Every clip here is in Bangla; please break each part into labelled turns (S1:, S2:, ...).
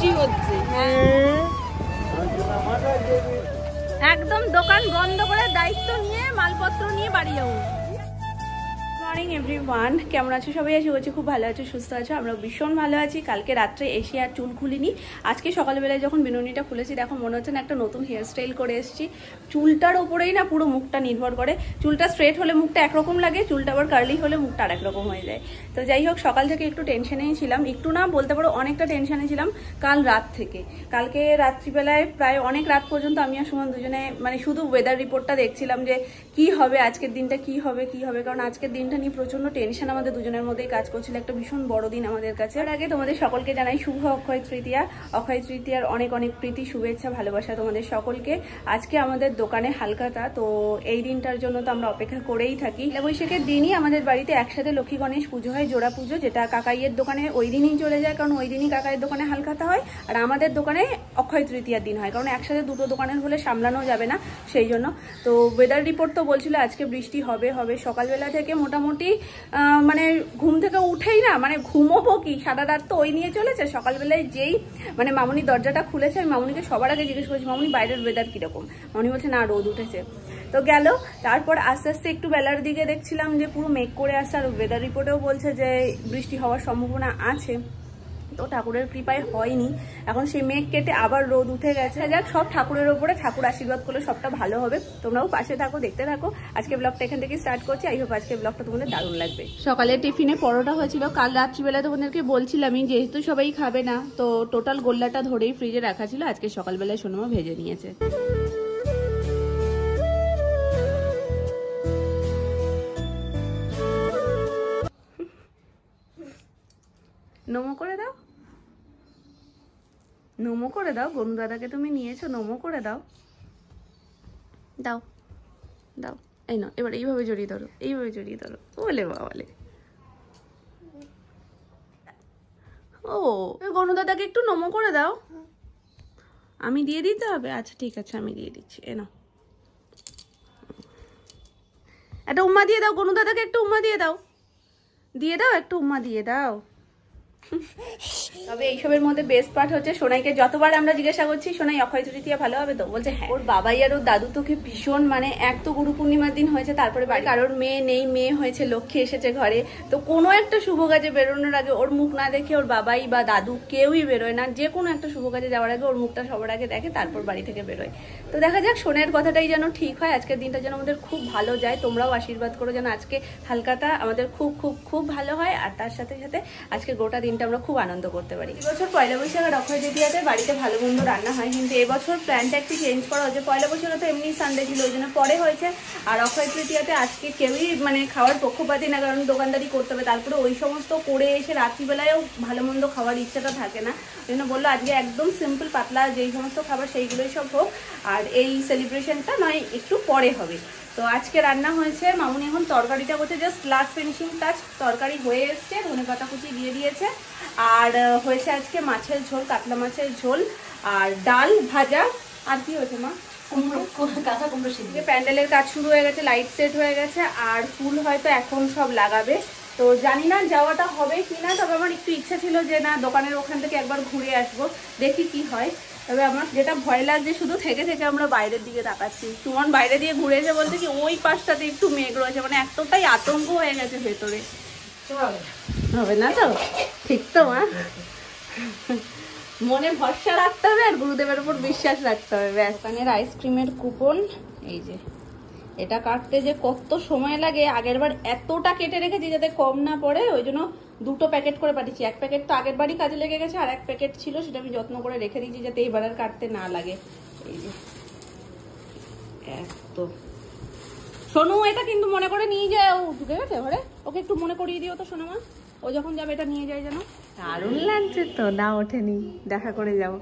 S1: বৃষ্টি হচ্ছে। একদম দোকান বন্ধ করে দায়িত্ব নিয়ে মালপত্র নিয়ে বাড়ি যাবো। মর্নিং এভরিওয়ান, কেমন আছো সবাই? আশা করছি খুব ভালো আছো, সুস্থ আছো। আমরা ভীষণ ভালো আছি। কালকে রাত্রে এসে আর চুল খুলিনি, আজকে সকালবেলায় যখন বিনুনিটা খুলেছি দেখো মনে হচ্ছে না একটা নতুন হেয়ার স্টাইল করে এসেছি। চুলটার ওপরেই না পুরো মুখটা নির্ভর করে। চুলটা স্ট্রেট হলে মুখটা একরকম লাগে, চুলটা আবার কার্লি হলে মুখটা আর একরকম হয়ে যায়। তো যাই হোক, সকাল থেকে একটু টেনশনেই ছিলাম, একটু না বলতে পারো অনেকটা টেনশনে ছিলাম কাল রাত থেকে। কালকে রাত্রিবেলায় প্রায় অনেক রাত পর্যন্ত আমি আর সুমন দুজনে মানে শুধু ওয়েদার রিপোর্টটা দেখছিলাম যে কি হবে আজকের দিনটা, কি হবে কারণ আজকের দিনটা নিয়ে প্রচন্ড টেনশন আমাদের দুজনের মধ্যেই কাজ করছিল। একটা ভীষণ বড় দিন আমাদের কাছে। আর আগে তোমাদের সকলকে জানাই শুভ অক্ষয় তৃতীয়া। অক্ষয় তৃতীয়ার অনেক অনেক প্রীতি, শুভেচ্ছা, ভালোবাসা তোমাদের সকলকে। আজকে আমাদের দোকানে হালখাতা, তো এই দিনটার জন্য তো আমরা অপেক্ষা করেই থাকি। বৈশাখের দিনই আমাদের বাড়িতে একসাথে লক্ষ্মী গণেশ পুজো হয়, জোড়া পুজো, যেটা কাকাইয়ের দোকানে ওই দিনই চলে যায়, কারণ ওই দিনই কাকাইয়ের দোকানে হালখাতা হয়। আর আমাদের দোকানে অক্ষয় তৃতীয়ার দিন হয়, কারণ একসাথে দুটো দোকানের হলে সামলানো যাবে না, সেই জন্য। তো ওয়েদার রিপোর্ট তো বলছিল আজকে বৃষ্টি হবে। সকালবেলা থেকে মোটামুটি মানে ঘুম থেকে উঠেই না মানে ঘুমোবো কি, সারা রাত তো ওই নিয়ে চলেছে। সকালবেলায় যেই মানে মামুনি দরজাটা খুলেছে, আমি মামুনিকে সবার আগে জিজ্ঞেস করেছি, মামুনি বাইরের ওয়েদার কিরকম? মামুনি বলছে না, রোদ উঠেছে। তো গেল, তারপর আস্তে আস্তে একটু বেলার দিকে দেখছিলাম যে পুরো মেঘ করে আসছে, আর ওয়েদার রিপোর্টেও বলছে যে বৃষ্টি হওয়ার সম্ভাবনা আছে। তো ঠাকুরের কৃপায় হয়নি, এখন সেই মেঘ কেটে আবার রোদ উঠে গেছে। যাক, সব ঠাকুরের ওপরে, ঠাকুর আশীর্বাদ করলে সবটা ভালো হবে। তোমরাও পাশে থাকো, দেখতে থাকো। আজকে ব্লগটা এখান থেকে স্টার্ট করছি। আই হোপ আজকে ব্লগটা তোমাদের দারুণ লাগবে। সকালে টিফিনে পরোটা হয়েছিল, কাল রাত্রিবেলা তোমাদেরকে বলছিলামই যেহেতু সবাই খাবে না, তো টোটাল গোল্লাটা ধরেই ফ্রিজে রাখা ছিল। আজকে সকালবেলায় সোনামা ভেজে নিয়েছে। নমো করে দাও, নমো করে দাও। গনু দাদাকে তুমি নিয়েছো, নমো করে দাও, দাও দাও। এই না, এবার এইভাবে জড়িয়ে ধরো, এইভাবে জড়িয়ে ধরো। বলে বাবালে, ও গনু দাদাকে একটু নমো করে দাও। আমি দিয়ে দিতে হবে? আচ্ছা ঠিক আছে, আমি দিয়ে দিচ্ছি। এ নাও, একটা উম্মা দিয়ে দাও। গনু দাদাকে একটু উম্মা দিয়ে দাও, দিয়ে দাও, একটু উম্মা দিয়ে দাও। তবে এইসবের মধ্যে বেস্ট পার্ট হচ্ছে সোনাইকে যতবার আমরা জিজ্ঞাসা করছি সোনাই অক্ষয় তৃতীয়া ভালো হবে তো, বলছে হ্যাঁ। ওর বাবাই আর ওর দাদু তোকে ভীষণ মানে, এক তো গুরু পূর্ণিমার দিন হয়েছে, তারপরে বাড়ি কারোর মেয়ে নেই, মেয়ে হয়েছে, লক্ষ্মী এসেছে ঘরে, তো কোনো একটা শুভ কাজে বেরোনোর আগে ওর মুখ না দেখে ওর বাবাই বা দাদু কেউই বেরোয় না। যে কোনো একটা শুভ কাজে যাওয়ার আগে ওর মুখটা সবার আগে দেখে, তারপর বাড়ি থেকে বেরোয়। তো দেখা যাক সোনার কথাটাই যেন ঠিক হয়, আজকের দিনটা যেন আমাদের খুব ভালো যায়। তোমরাও আশীর্বাদ করো যেন আজকে হালখাতা আমাদের খুব খুব খুব ভালো হয়, আর তার সাথে সাথে আজকে গোটা দিনটা আমরা খুব আনন্দ করতে পারি। এবছর পয়লা বৈশাখ আর অক্ষয় তৃতীয়াতে বাড়িতে ভালো মন্দ রান্না হয়, কিন্তু এবছর প্ল্যানটা একটু চেঞ্জ করা হয়েছে। পয়লা বৈশাখে তো এমনি সানডে ছিল, ওই জন্য পরে হয়েছে। আর অক্ষয় তৃতীয়াতে আজকে কেউই মানে খাওয়ার পক্ষপাতী না, কারণ দোকানদারি করতে হবে, তারপরে ওই সমস্ত করে এসে রাত্রিবেলায়ও ভালো মন্দ খাওয়ার ইচ্ছাটা থাকে না। ওই জন্য বললো আজকে একদম সিম্পল পাতলা যেই সমস্ত খাবার সেইগুলোই সব হোক, আর এই সেলিব্রেশনটা নয় একটু পরে হবে। তো আজকে রান্না হয়েছে, মামুনি এখন তরকারিটা করছে, জাস্ট লাস্ট ফিনিশিং টাচ। তরকারি হয়ে এসছে, ধনেপাতা কুচি দিয়ে দিয়েছে, আর হয়েছে আজকে মাছের ঝোল, কাতলা মাছের ঝোল, আর ডাল ভাজা। আর কি হয়েছে মা? কাঁচা কুমড়ো সিদ্ধ। প্যান্ডেলের কাজ শুরু হয়ে গেছে, লাইট সেট হয়ে গেছে, আর ফুল হয়তো এখন সব লাগাবে। তো জানি না যাওয়াটা হবে কি না, তবে আমার একটু ইচ্ছা ছিল যে না দোকানের ওখান থেকে একবার ঘুরে আসবো, দেখি কি হয়। তবে আমার যেটা ভয় লাগছে, শুধু থেকে থেকে আমরা বাইরের দিকে তাকাচ্ছি। সুমন বাইরে দিয়ে ঘুরে এসে বলতে কি ওই পাশটাতে একটু মেঘ রয়েছে, মানে এতটাই আতঙ্ক হয়ে গেছে ভেতরে। হবে না তো? ঠিক তো মা? মনে ভরসা রাখতে হবে আর গুরুদেবের উপর বিশ্বাস রাখতে হবে, ব্যাস। পানের আইসক্রিমের কুপন, এই যে এটা কাটতে যে কত সময় লাগে, আগের বার এতটা কেটে রেখেছি যাতে কম না পড়ে, ওই জন্য দুটো প্যাকেট করে পাঠিয়েছি। এক প্যাকেট তো আগের বারই কাজে লেগে গেছে, আর এক প্যাকেট ছিল সেটা আমি যত্ন করে রেখে দিয়েছি যাতে এইবার আর কাটতে না লাগে। এই যে এত সোনু, এটা কিন্তু মনে করে নিয়ে যায়। ও ঢুকে গেছে ঘরে, ওকে একটু মনে করিয়ে দিও তো সোনামা, ও যখন যাবে এটা নিয়ে যায় যেন। দারুণ লাগছে তো, না ওঠেনি, দেখা করে যাও।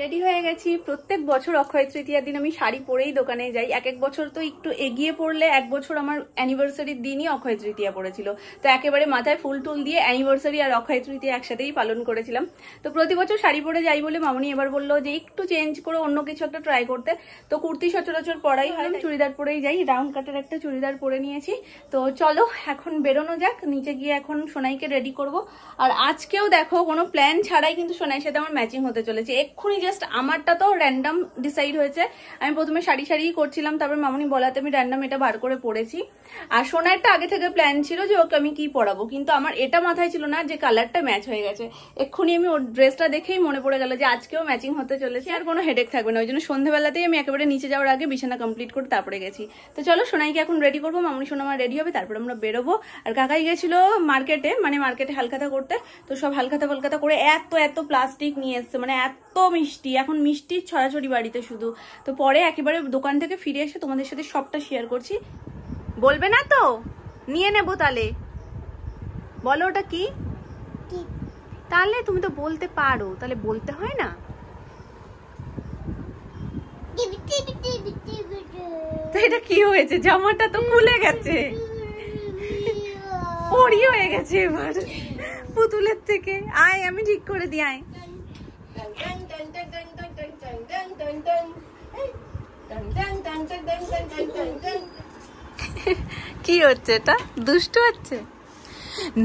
S1: রেডি হয়ে গেছি। প্রত্যেক বছর অক্ষয় তৃতীয়ার দিন আমি শাড়ি পরেই দোকানে যাই। এক বছর তো একটু এগিয়ে পড়লে, এক বছর আমার অ্যানিভার্সারির দিনই অক্ষয় তৃতীয়া পড়েছিল, তো একেবারে মাথায় ফুল টুল দিয়ে অ্যানিভার্সারি আর অক্ষয় তৃতীয়া একসাথেই পালন করেছিলাম। তো প্রতি বছর শাড়ি পরে যাই বলে মামনি এবার বললো যে একটু চেঞ্জ করে অন্য কিছু একটা ট্রাই করতে। তো কুর্তি সচরাচর পরাই হয়, চুড়িদার পরেই যাই। রাউন্ড কাটের একটা চুড়িদার পরে নিয়েছি। তো চলো এখন বেরোনো যাক, নিচে গিয়ে এখন সোনাইকে রেডি করব। আর আজকেও দেখো কোনো প্ল্যান ছাড়াই কিন্তু সোনাইয়ের সাথে আমার ম্যাচিং হতে চলেছে। এক্ষুনি জাস্ট আমারটা তো র্যান্ডাম ডিসাইড হয়েছে। আমি প্রথমে শাড়ি করছিলাম, তারপর মামনি বলাতে আমি র্যান্ডাম এটা বার করে পড়েছি। আর সোনাইয়েরটা আগে থেকে প্ল্যান ছিল যে ওকে আমি কি পরাবো, কিন্তু আমার এটা মাথায় ছিল না যে কালারটা ম্যাচ হয়ে গেছে। এক্ষুনি আমি ওর ড্রেসটা দেখেই মনে পড়ে গেল যে আজকেও ম্যাচিং হতে চলেছে, আর কোনো হেডেক থাকবে না। ওই জন্য সন্ধ্যাবেলাতেই আমি একেবারে নিচে যাওয়ার আগে বিছানা কমপ্লিট করে তারপরে গেছি। তো চলো সোনাইকে এখন রেডি করবো, মামনি সোনা আমার রেডি হবে, তারপর আমরা বেরোবো। আর কাকাই গেছিল মার্কেটে, মানে মার্কেটে হালখাতা করতে। তো সব হালখাতা ফালখাতা করে এত প্লাস্টিক নিয়ে এসছে, মানে এত মিষ্টি, এখন মিষ্টির ছড়াছড়ি বাড়িতে শুধু। তো পরে একেবারে দোকান থেকে ফিরে এসে তোমাদের সাথে সবটা শেয়ার করছি। বলবে না তো? নিয়ে নেবো তাহলে। বলো ওটা কি? তাহলে তুমি তো বলতে পারো, তাহলে বলতে হয় না? তো এটা কি হয়েছে? জামাটা তো খুলে গেছে, পরি হয়ে গেছে এবার পুতুলের থেকে। আয় আমি ঠিক করে দিই, আয়। কি হচ্ছে? এটা দুষ্টু হচ্ছে?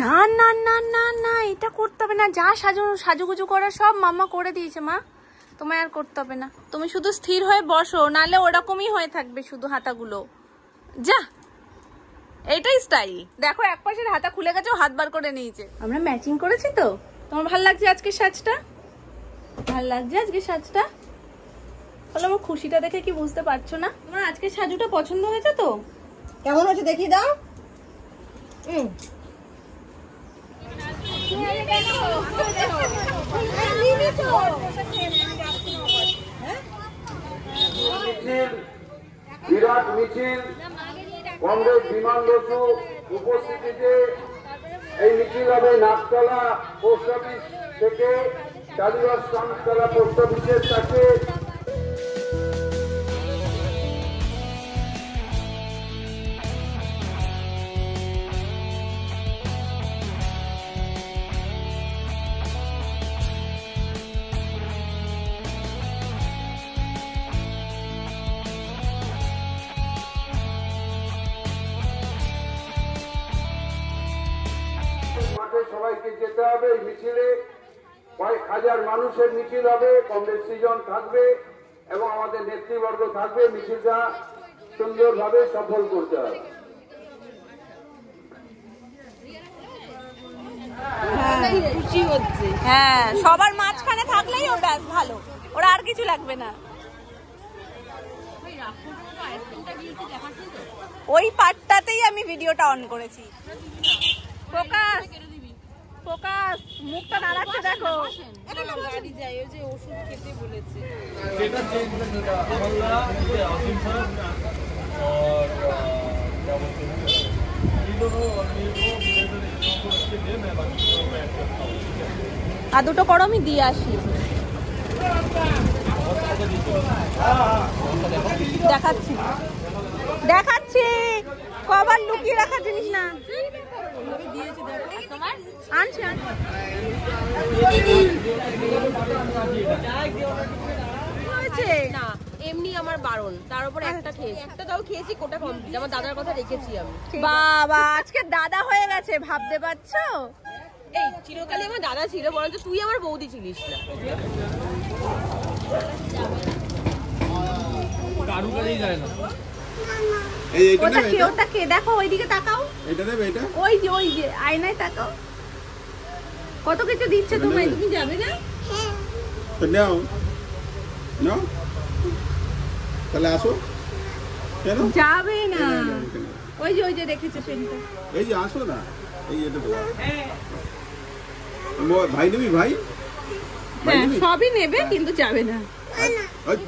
S1: না না না না না, এটা করতে হবে না। যা সাজুগুজু করা সব মামা করে দিয়েছে মা, তোমায় আর করতে হবে না। তুমি শুধু স্থির হয়ে বসো, নালে ওরকমই হয়ে থাকবে শুধু হাতাগুলো। যা, এটাই স্টাইল। দেখো এক পাশের হাতা খুলে গেছে, হাত বার করে নিয়েছে। আমরা ম্যাচিং করেছি তো। তোমার ভাল লাগছে আজকে সাজটা? ভাল লাগছে আজকে সাজটা? বলো, আমার খুশিটা দেখে কি বুঝতে পারছো না? তোমার আজকে সাজুটা পছন্দ হয়েছে তো?
S2: কেমন হচ্ছে দেখি দাও।
S3: বিরাট মিছিল কংগ্রেস বিমান বসু উপস্থিতিতে এই মিছিল হবে নাকতলা পোস্ট অফিস থেকে টালিগঞ্জ নাকতলা পোস্ট অফিসের কাছে। সবাইকে যেতে হবে এই মিছিলে। কয়েক হাজার মানুষের মিছিল হবে, কংগ্রেস সৃজন থাকবে এবং আমাদের নেতৃবর্গ থাকবে। মিছিলটা সুন্দরভাবে সফল করতে হবে।
S1: হ্যাঁ, সবার মাঝখানে থাকলেই ও ব্যাস ভালো, ওরা আর কিছু লাগবে না। ওই পার্টটাতেই আমি ভিডিওটা অন করেছি। ফোকাস ফোকাস, মুখটা নাড়াচ্ছে দেখো।
S2: গাড়ি যায়, ওই যে ওষুধ খেতে বলেছে।
S1: আর দুটো করো, আমি দিয়ে আসি। দেখাচ্ছি দেখাচ্ছি, কবার লুকিয়ে রাখার জিনিস না। আনছি
S2: না, এমনি আমার বারণ, তার উপর একটা খেয়েছি, একটা তাও খেয়েছি, কোটা কমপ্লিট। আমার দাদার কথা রেখেছি আমি।
S1: বাবা আজকে দাদা হয়ে গেছে, ভাবতে পারছো?
S2: এই চিরকালই আমার দাদা ছিল, বরঞ্চ তুই আমার বৌদি ছিলিস না।
S1: ওটা কে? দেখো ওইদিকে তাকাও, ওই যে আয়নায় তাকাও, কত কিছু দিচ্ছে তোমায়। তুমি যাবে না?
S4: তাহলে আসো। কেন
S1: যাবে না? ওই যে দেখেছো সেটা,
S4: এই যে আসো না, এই এটা তো ভাই নেবি, ভাই
S1: সবই নেবে কিন্তু যাবে না।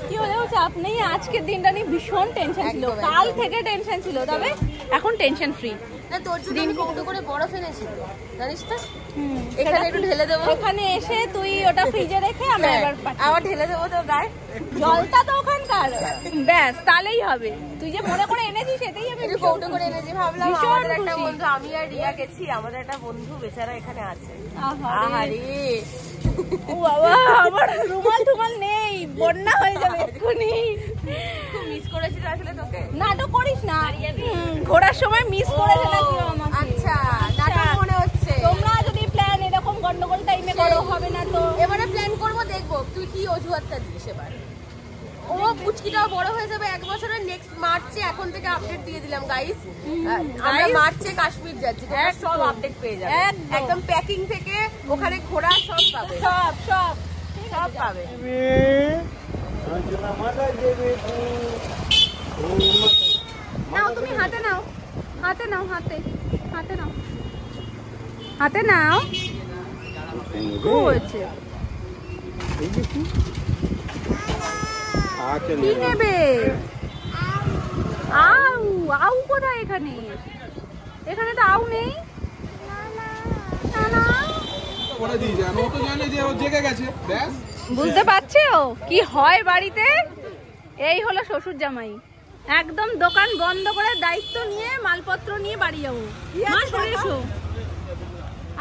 S1: কি হলেও চাপ নেই, আজকের দিনটা নিয়ে ভীষণ টেনশন ছিল, কাল থেকে টেনশন ছিল, তবে এখন টেনশন ফ্রি।
S2: না তোর জন্য আমি কৌটো করে বরফ এনেছি জানিস তো। এখানে একটু ঢেলে দেবো,
S1: ওখানে এসে তুই ওটা ফ্রিজে রেখে আমরা এবার
S2: আবার ঢেলে দেবো তো গায়ে।
S1: জলটা তো ওখানকার, ব্যাস তাহলেই হবে। তুই যে মনে করে এনেছিস সেটাই আমি
S2: একটু কৌটো করে এনেছি, ভাবলাম আমাদের একটা বন্ধু, আমি আর রিয়া গেছি, আমাদের একটা বন্ধু বেচারা এখানে আছে। আহারে
S1: ও বাবা, আমার রুমাল টুমাল নেই, বন্যা হয়ে যাবে এক্ষুনি।
S2: খুব মিস করেছিল আসলে তোকে।
S1: নাটক করিস না, ঘোরার সময় মিস করে ফেলাম আমাকে।
S2: আচ্ছা নাটক মনে হচ্ছে।
S1: তোমরা যদি প্ল্যান এরকম গন্ডগোল টাইমে করো হবে না তো।
S2: এবারে প্ল্যান করবো, দেখবো তুই কি অজুহাতটা দিস এবার। ও পুচকিটাও বড় হয়ে যাবে 1 বছরের, নেক্সট মার্চে। এখন থেকে আপডেট দিয়ে দিলাম গাইস, আমরা মার্চে কাশ্মীর যাচ্ছি, তোমরা সব আপডেট পেয়ে যাবে একদম প্যাকিং থেকে ওখানে ঘোরা সব পাবে,
S1: সব সব
S2: সব পাবে।
S1: নাও তুমি হাতে নাও, হাতে নাও, হাতে হাতে নাও, হাতে নাও। খুব হয়েছে। কি নেবে? আউ আউ কোথায়? এখানে এখানে তো আউ নেই। না না,
S4: করে দিয়ে যান, ও তো জানে যে ও জেগে গেছে। ব্যাস
S1: বুঝতে পারছো কি হয় বাড়িতে? এই হলো শ্বশুর জামাই, একদম দোকান বন্ধ করে দায়িত্ব নিয়ে মালপত্র নিয়ে বাড়ি যাবো। মা সরে এসো।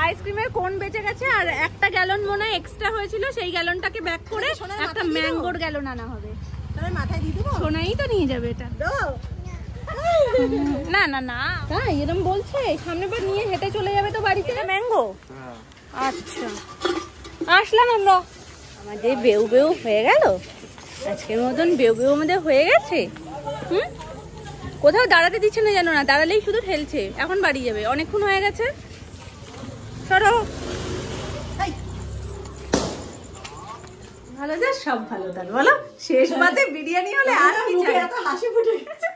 S1: আইসক্রিমের কোন বেঁচে গেছে, আর একটা গ্যালন মনে হয় এক্সট্রা হয়েছিল, সেই গ্যালনটাকে ব্যাক করে একটা ম্যাঙ্গোর গ্যালন আনা হবে। সোনাই তো নিয়ে যাবে এটা। না না না, তাই এরকম বলছে? সামনে বার নিয়ে হেঁটে চলে যাবে তো বাড়িতে। ম্যাঙ্গো, আচ্ছা আসলাম আমরা। আমাদের বেউ বেউ হয়ে গেল, আজকের মতন বেউ বেউ আমাদের হয়ে গেছে। কোথাও দাঁড়াতে দিচ্ছে না, জানো না, দাঁড়ালেই শুধু ঠেলছে। এখন বাড়ি যাবে, অনেকক্ষণ হয়ে গেছে। সরো। ভালো যা, সব ভালো থাক। বলো শেষ পাতে বিরিয়ানি হলে আর কি চাই? এত হাসি ফুটে গেছে,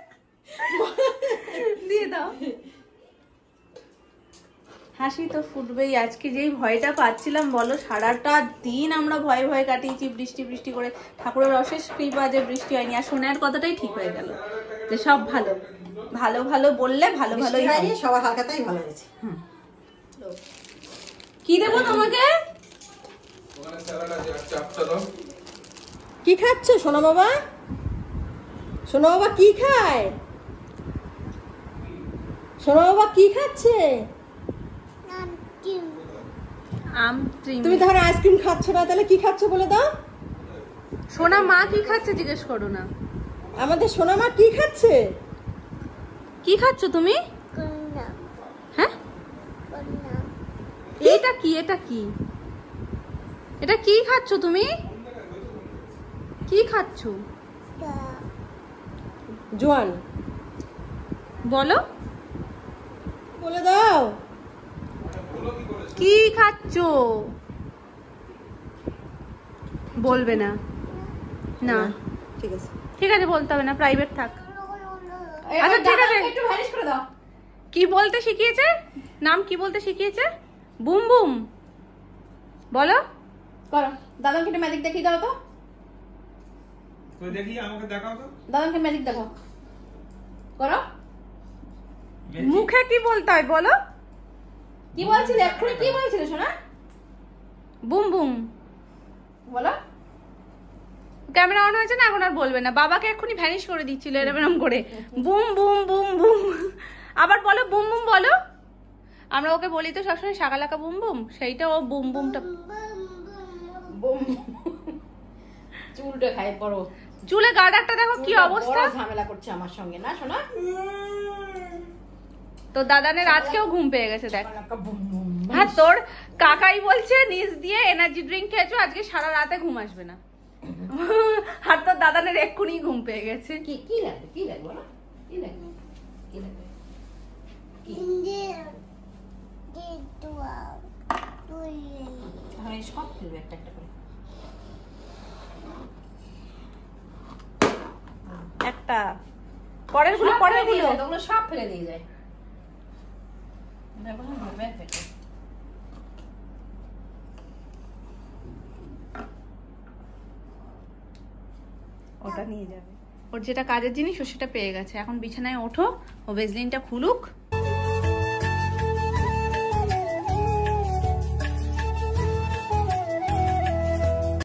S1: দিয়ে দাও। হাসি তো ফুটবেই। আজকে যেই ভয়টা পাচ্ছিলাম বলো, সারাটা দিন আমরা ভয়ে ভয়ে কাটিয়েছি, বৃষ্টি বৃষ্টি করে। ঠাকুরের অশেষ কৃপা যে বৃষ্টি হয়নি, আর সোনার কথাটাই ঠিক হয়ে গেল যে সব ভালো ভালো ভালো বললে ভালো ভালোই হয়।
S5: সবার হালকাটাই ভালো হয়েছে।
S1: কি দেবো তোমাকে?
S5: কি খাচ্ছ সোনা বাবা? সোনা বাবা কি খায়? সোনা বাবা কি খাচ্ছে? তুমি ধরো আইসক্রিম খাচ্ছ না, তাহলে কি খাচ্ছ বলে দাও।
S1: সোনা মা কি খাচ্ছে জিজ্ঞেস করো না।
S5: আমাদের সোনা মা কি খাচ্ছে?
S1: কি খাচ্ছ তুমি? হ্যাঁ, এটা কি? এটা কি? এটা কি খাচ্ছ তুমি? কি খাচ্ছ?
S5: জোয়ান
S1: বলো,
S5: বলে দাও
S1: কি খাচ্ছ? বলবে না? না
S5: ঠিক আছে,
S1: ঠিক আছে, বলতে হবে না, প্রাইভেট থাক। আচ্ছা ঠিক আছে,
S5: একটু ভ্যানিশ করে দাও।
S1: কি বলতে শিখিয়েছে? নাম কি বলতে শিখিয়েছে? বুম বুম বলো।
S5: করো, দাদাকে একটু ম্যাজিক দেখিয়ে দাও তো।
S4: তো দেখি, আমাকে দেখাও তো।
S5: দাদাকে ম্যাজিক দেখাও, করো।
S1: মুখে কি বলতে হয় বলো?
S5: কি বলছিলে এক্ষুনি? কি বলছিলে সোনা?
S1: বুম বুম
S5: বলো।
S1: ক্যামেরা অন হয়েছে না, এখন আর বলবে না। বাবাকে এক্ষুনি ভ্যানিশ করে দিচ্ছিল এরকম করে, বুম বুম বুম বুম। আবার বলো বুম বুম বলো। আমরা ওকে বলি তো সবসময় শাকালাকা বুম বুম, সেইটা ও বুম বুমটা।
S5: বুম চুলটা খাই বড়,
S1: চুলে গার্ডারটা দেখো কি অবস্থা,
S5: ঝামেলা করছে আমার সঙ্গে না সোনা।
S1: তো দাদানের আজকেও ঘুম পেয়ে গেছে দেখ। হ্যাঁ, তোর কাকাই বলছে নিচ দিয়ে এনার্জি ড্রিঙ্ক খেয়েছো, আজকে সারা রাতে ঘুম আসবে না। আর তোর দাদানের এক্ষুনি ঘুম পেয়ে গেছে।
S5: কি কি লাগবে? কি লাগবে বলো? কি লাগবে? কি লাগবে? তাহলে সব ফেলবে একটা একটা করে।
S1: একটা পরের গুলো, পরের গুলো
S5: ওগুলো সব ফেলে দিয়ে যায়। দেখো না ব্যাগ ফেটে।
S1: ওটা নিয়ে যাবে। ওর যেটা কাজের জিনিস ও সেটা পেয়ে গেছে। এখন বিছানায় ওঠো, ও ভেজলিনটা খুলুক,